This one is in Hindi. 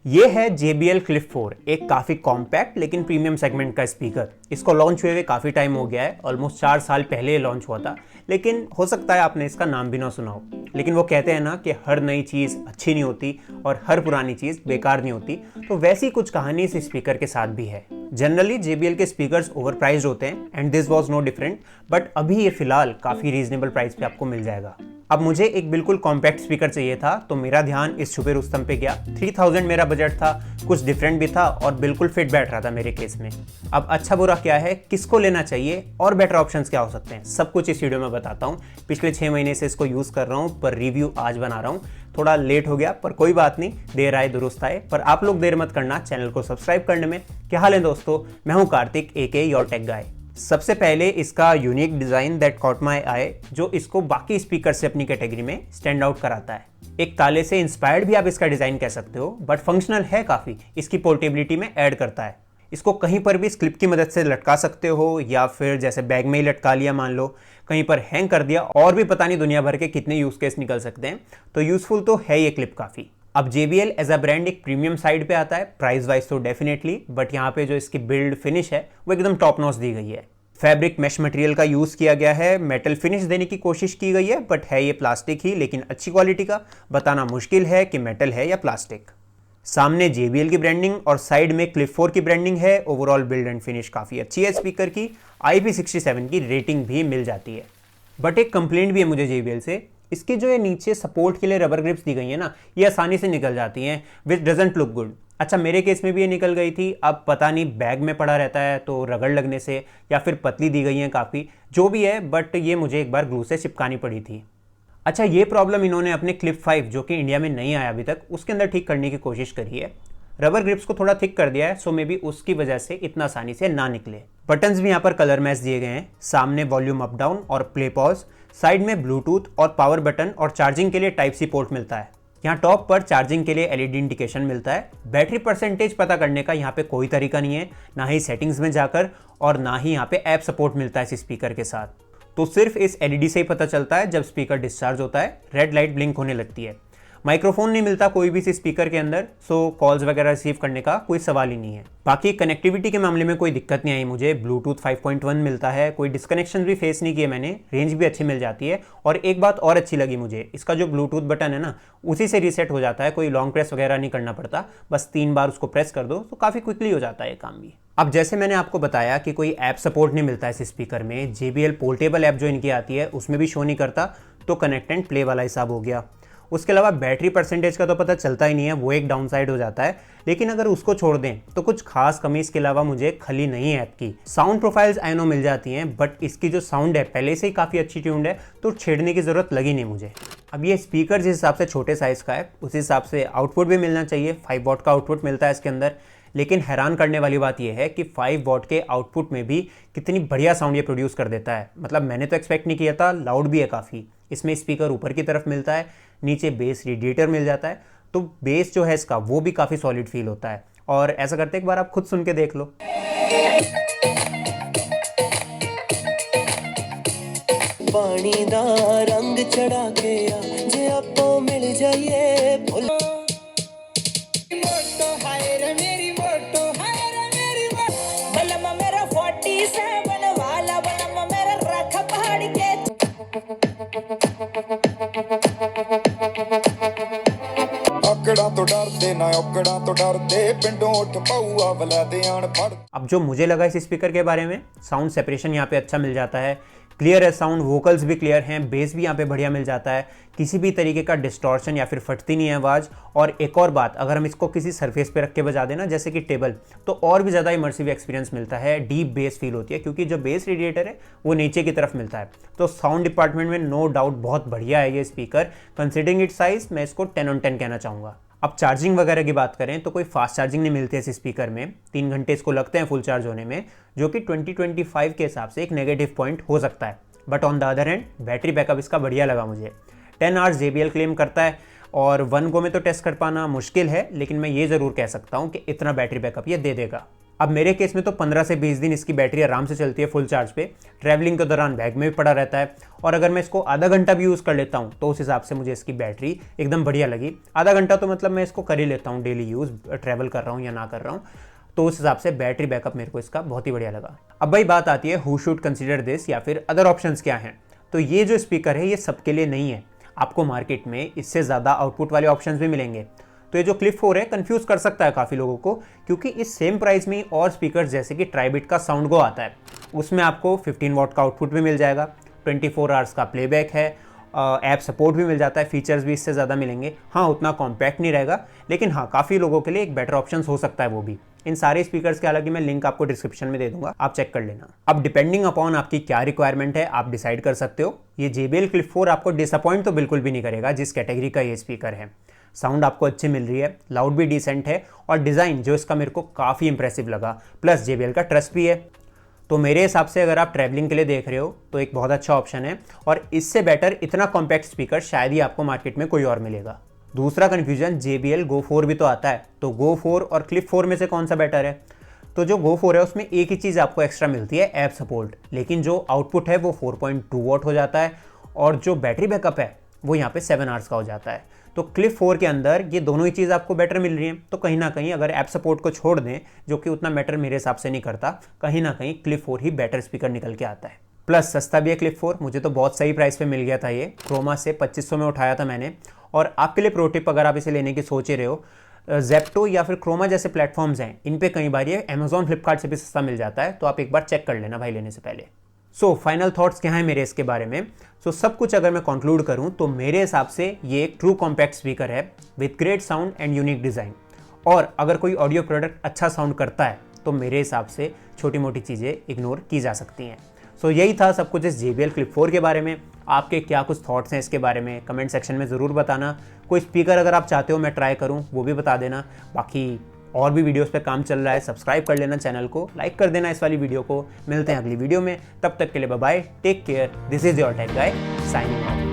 ये है JBL Clip 4, एक काफ़ी कॉम्पैक्ट लेकिन प्रीमियम सेगमेंट का स्पीकर। इसको लॉन्च हुए काफ़ी टाइम हो गया है, ऑलमोस्ट 4 साल पहले लॉन्च हुआ था, लेकिन हो सकता है आपने इसका नाम भी ना सुना हो। लेकिन वो कहते हैं ना कि हर नई चीज़ अच्छी नहीं होती और हर पुरानी चीज़ बेकार नहीं होती, तो वैसी कुछ कहानी इस स्पीकर के साथ भी है। जनरली JBL के स्पीकर्स ओवर प्राइस्ड होते हैं and this was no different, but अभी ये फिलहाल काफ़ी रीजनेबल प्राइस पे आपको मिल जाएगा। अब मुझे एक बिल्कुल कॉम्पैक्ट स्पीकर चाहिए था, तो मेरा ध्यान इस छुपे रुस्तम पे गया। 3000 मेरा बजट था, कुछ डिफरेंट भी था और बिल्कुल फिट बैठ रहा था मेरे केस में। अब अच्छा बुरा क्या है, किसको लेना चाहिए और बेटर ऑप्शंस क्या हो सकते हैं, सब कुछ इस वीडियो में बताता हूँ। पिछले 6 महीने से इसको यूज़ कर रहा हूँ, पर रिव्यू आज बना रहा हूँ। थोड़ा लेट हो गया पर कोई बात नहीं, देर आए दुरुस्त आए। पर आप लोग देर मत करना चैनल को सब्सक्राइब करने में। क्या हाल है दोस्तों, मैं हूँ Karthik AK your tech guy. सबसे पहले इसका unique design that caught my eye, जो इसको बाकी स्पीकर से अपनी कैटेगरी में स्टैंड आउट कराता है। एक ताले से इंस्पायर्ड भी आप इसका डिज़ाइन कह सकते हो, बट फंक्शनल है काफ़ी, इसकी पोर्टेबिलिटी में ऐड करता है। इसको कहीं पर भी इस क्लिप की मदद से लटका सकते हो, या फिर जैसे बैग में ही लटका लिया, मान लो कहीं पर हैंग कर दिया, और भी पता नहीं दुनिया भर के कितने यूज़ केस निकल सकते हैं। तो यूज़फुल तो है ये क्लिप काफ़ी। अब JBL एज अ ब्रांड एक प्रीमियम साइड पे आता है, प्राइस वाइज तो डेफिनेटली, बट यहाँ पे जो इसकी बिल्ड फिनिश है वो एकदम टॉप नॉच दी गई है। फैब्रिक मैश मटेरियल का यूज़ किया गया है, मेटल फिनिश देने की कोशिश की गई है, बट है ये प्लास्टिक ही, लेकिन अच्छी क्वालिटी का। बताना मुश्किल है कि मेटल है या प्लास्टिक। सामने JBL की ब्रांडिंग और साइड में Clip 4 की ब्रांडिंग है। ओवरऑल बिल्ड एंड फिनिश काफ़ी अच्छी है स्पीकर की। IP67 की रेटिंग भी मिल जाती है। बट एक कंप्लेंट भी है मुझे JBL से, इसकी जो ये नीचे सपोर्ट के लिए रबर ग्रिप्स दी गई है ना, ये आसानी से निकल जाती हैं, विच डजंट लुक गुड। अच्छा, मेरे केस में भी ये निकल गई थी। अब पता नहीं बैग में पड़ा रहता है तो रगड़ लगने से, या फिर पतली दी गई हैं काफ़ी, जो भी है, बट ये मुझे एक बार ग्लू से चिपकानी पड़ी थी। अच्छा, ये प्रॉब्लम इन्होंने अपने Clip 5, जो कि इंडिया में नहीं आया अभी तक, उसके अंदर ठीक करने की कोशिश करी है। रबर ग्रिप्स को थोड़ा थिक कर दिया है, सो मे बी उसकी वजह से इतना आसानी से ना निकले। बटन्स भी यहाँ पर कलर मैच दिए गए हैं। सामने वॉल्यूम अप डाउन और प्ले पॉज, साइड में ब्लूटूथ और पावर बटन, और चार्जिंग के लिए Type-C पोर्ट मिलता है। यहाँ टॉप पर चार्जिंग के लिए LED इंडिकेशन मिलता है। बैटरी परसेंटेज पता करने का यहाँ पे कोई तरीका नहीं है, ना ही सेटिंग्स में जाकर, और ना ही यहाँ पे ऐप सपोर्ट मिलता है इस स्पीकर के साथ। तो सिर्फ इस LED से ही पता चलता है जब स्पीकर डिस्चार्ज होता है, रेड लाइट ब्लिंक होने लगती है। माइक्रोफोन नहीं मिलता कोई भी इस स्पीकर के अंदर, सो कॉल्स वगैरह रिसीव करने का कोई सवाल ही नहीं है। बाकी कनेक्टिविटी के मामले में कोई दिक्कत नहीं आई मुझे। ब्लूटूथ 5.1 मिलता है, कोई डिस्कनेक्शन भी फेस नहीं किए मैंने, रेंज भी अच्छी मिल जाती है। और एक बात और अच्छी लगी मुझे, इसका जो ब्लूटूथ बटन है ना, उसी से रीसेट हो जाता है, कोई लॉन्ग प्रेस वगैरह नहीं करना पड़ता, बस 3 बार उसको प्रेस कर दो तो काफ़ी क्विकली हो जाता है काम भी। अब जैसे मैंने आपको बताया कि कोई ऐप सपोर्ट नहीं मिलता इस स्पीकर में, JBL पोर्टेबल ऐप जो इनकी आती है उसमें भी शो नहीं करता, तो कनेक्ट एंड प्ले वाला हिसाब हो गया। उसके अलावा बैटरी परसेंटेज का तो पता चलता ही नहीं है, वो एक डाउन साइड हो जाता है। लेकिन अगर उसको छोड़ दें तो कुछ खास कमी इसके अलावा मुझे खली नहीं है ऐप की। साउंड प्रोफाइल्स आई नो मिल जाती हैं, बट इसकी जो साउंड है पहले से ही काफ़ी अच्छी ट्यून्ड है, तो छेड़ने की ज़रूरत लगी नहीं मुझे। अब ये स्पीकर जिस हिसाब से छोटे साइज़ का है, उस हिसाब से आउटपुट भी मिलना चाहिए। 5 वॉट का आउटपुट मिलता है इसके अंदर। लेकिन हैरान करने वाली बात यह है कि 5 वॉट के आउटपुट में भी कितनी बढ़िया साउंड ये प्रोड्यूस कर देता है। मतलब मैंने तो एक्सपेक्ट नहीं किया था। लाउड भी है काफ़ी। इसमें स्पीकर ऊपर की तरफ मिलता है, नीचे बेस रेडिएटर मिल जाता है, तो बेस जो है इसका वो भी काफ़ी सॉलिड फील होता है। और ऐसा करते एक बार आप खुद सुन के देख लो। पानी दा रंग चढ़ा के जे आपो मिल जाइए अब जो मुझे लगा इस स्पीकर के बारे में, साउंड सेपरेशन यहाँ पे अच्छा मिल जाता है, क्लियर है साउंड, वोकल्स भी क्लियर हैं, बेस भी यहाँ पे बढ़िया मिल जाता है, किसी भी तरीके का डिस्टॉर्शन या फिर फटती नहीं है आवाज़। और एक और बात, अगर हम इसको किसी सरफेस पे रख के बजा देना जैसे कि टेबल, तो और भी ज़्यादा इमर्सिव एक्सपीरियंस मिलता है, डीप बेस फील होती है, क्योंकि जो बेस रेडिएटर है वो नीचे की तरफ मिलता है। तो साउंड डिपार्टमेंट में नो डाउट बहुत बढ़िया है ये स्पीकर। कंसिडरिंग इट साइज, मैं इसको 10 on 10 कहना चाहूँगा। अब चार्जिंग वगैरह की बात करें तो कोई फास्ट चार्जिंग नहीं मिलती है इस स्पीकर में। 3 घंटे इसको लगते हैं फुल चार्ज होने में, जो कि 2025 के हिसाब से एक नेगेटिव पॉइंट हो सकता है। But on the other hand battery backup इसका बढ़िया लगा मुझे। 10 आवर्स JBL क्लेम करता है, और 1 गो में तो टेस्ट कर पाना मुश्किल है, लेकिन मैं ये ज़रूर कह सकता हूँ कि इतना बैटरी बैकअप ये दे देगा। अब मेरे केस में तो 15 से 20 दिन इसकी बैटरी आराम से चलती है फुल चार्ज पे। ट्रैवलिंग के दौरान बैग में भी पड़ा रहता है, और अगर मैं इसको आधा घंटा भी यूज़ कर लेता हूँ तो उस हिसाब से मुझे इसकी बैटरी एकदम बढ़िया लगी। आधा घंटा तो मतलब मैं इसको कर ही लेता हूँ डेली यूज़, ट्रैवल कर रहा हूँ या ना कर रहा हूँ, तो उस हिसाब से बैटरी बैकअप मेरे को इसका बहुत ही बढ़िया लगा। अब भाई बात आती है हु शुड कंसिडर दिस, या फिर अदर ऑप्शंस क्या हैं। तो ये जो स्पीकर है ये सबके लिए नहीं है, आपको मार्केट में इससे ज़्यादा आउटपुट वाले ऑप्शंस भी मिलेंगे। तो ये जो क्लिप 4 है कंफ्यूज कर सकता है काफ़ी लोगों को, क्योंकि इस सेम प्राइस में और स्पीकर जैसे कि ट्राइबिट का साउंड गो आता है, उसमें आपको 15 वॉट का आउटपुट भी मिल जाएगा, 24 आवर्स का प्लेबैक है, ऐप सपोर्ट भी मिल जाता है, फीचर्स भी इससे ज़्यादा मिलेंगे। हाँ, उतना कॉम्पैक्ट नहीं रहेगा, लेकिन हाँ काफ़ी लोगों के लिए एक बेटर ऑप्शन हो सकता है वो भी। इन सारे स्पीकर्स के हालांकि मैं लिंक आपको डिस्क्रिप्शन में दे दूंगा, आप चेक कर लेना। अब डिपेंडिंग अपॉन आपकी क्या रिक्वायरमेंट है आप डिसाइड कर सकते हो। ये JBL Clip 4 आपको डिसअपॉइंट तो बिल्कुल भी नहीं करेगा जिस कैटेगरी का ये स्पीकर है। साउंड आपको अच्छी मिल रही है, लाउड भी डिसेंट है, और डिज़ाइन जो इसका मेरे को काफ़ी इंप्रेसिव लगा, प्लस JBL का ट्रस्ट भी है। तो मेरे हिसाब से अगर आप ट्रैवलिंग के लिए देख रहे हो तो एक बहुत अच्छा ऑप्शन है, और इससे बेटर इतना कॉम्पैक्ट स्पीकर शायद ही आपको मार्केट में कोई और मिलेगा। दूसरा कन्फ्यूजन, JBL Go 4 भी तो आता है, तो Go 4 और Clip 4 में से कौन सा बेटर है। तो जो Go 4 है उसमें एक ही चीज़ आपको एक्स्ट्रा मिलती है, ऐप सपोर्ट, लेकिन जो आउटपुट है वो 4.2 वॉट हो जाता है, और जो बैटरी बैकअप है वो यहाँ पे 7 आवर्स का हो जाता है। तो Clip 4 के अंदर ये दोनों ही चीज़ आपको बेटर मिल रही है, तो कहीं ना कहीं अगर ऐप सपोर्ट को छोड़ दें, जो कि उतना मैटर मेरे हिसाब से नहीं करता, कहीं ना कहीं Clip 4 ही बेटर स्पीकर निकल के आता है। प्लस सस्ता भी है Clip 4, मुझे तो बहुत सही प्राइस पे मिल गया था। ये क्रोमा से 2500 में उठाया था मैंने। और आपके लिए प्रो टिप, अगर आप इसे लेने की सोच ही रहे हो, जेप्टो या फिर क्रोमा जैसे प्लेटफॉर्म्स हैं, इन पे कई बार ये अमेजॉन फ्लिपकार्ट से भी सस्ता मिल जाता है, तो आप एक बार चेक कर लेना भाई लेने से पहले। सो फाइनल थॉट्स क्या हैं मेरे इसके बारे में। सब कुछ अगर मैं कंक्लूड करूं तो मेरे हिसाब से ये एक ट्रू कॉम्पैक्ट स्पीकर है with great sound and unique design. और अगर कोई ऑडियो प्रोडक्ट अच्छा साउंड करता है तो मेरे हिसाब से छोटी मोटी चीज़ें इग्नोर की जा सकती हैं। यही था सब कुछ इस JBL Clip 4 के बारे में। आपके क्या कुछ थॉट्स हैं इसके बारे में कमेंट सेक्शन में ज़रूर बताना। कोई स्पीकर अगर आप चाहते हो मैं ट्राई करूं वो भी बता देना। बाकी और भी वीडियोस पे काम चल रहा है, सब्सक्राइब कर लेना चैनल को, लाइक कर देना इस वाली वीडियो को। मिलते हैं अगली वीडियो में, तब तक के लिए bye bye, take care, this is your tech guy signing of.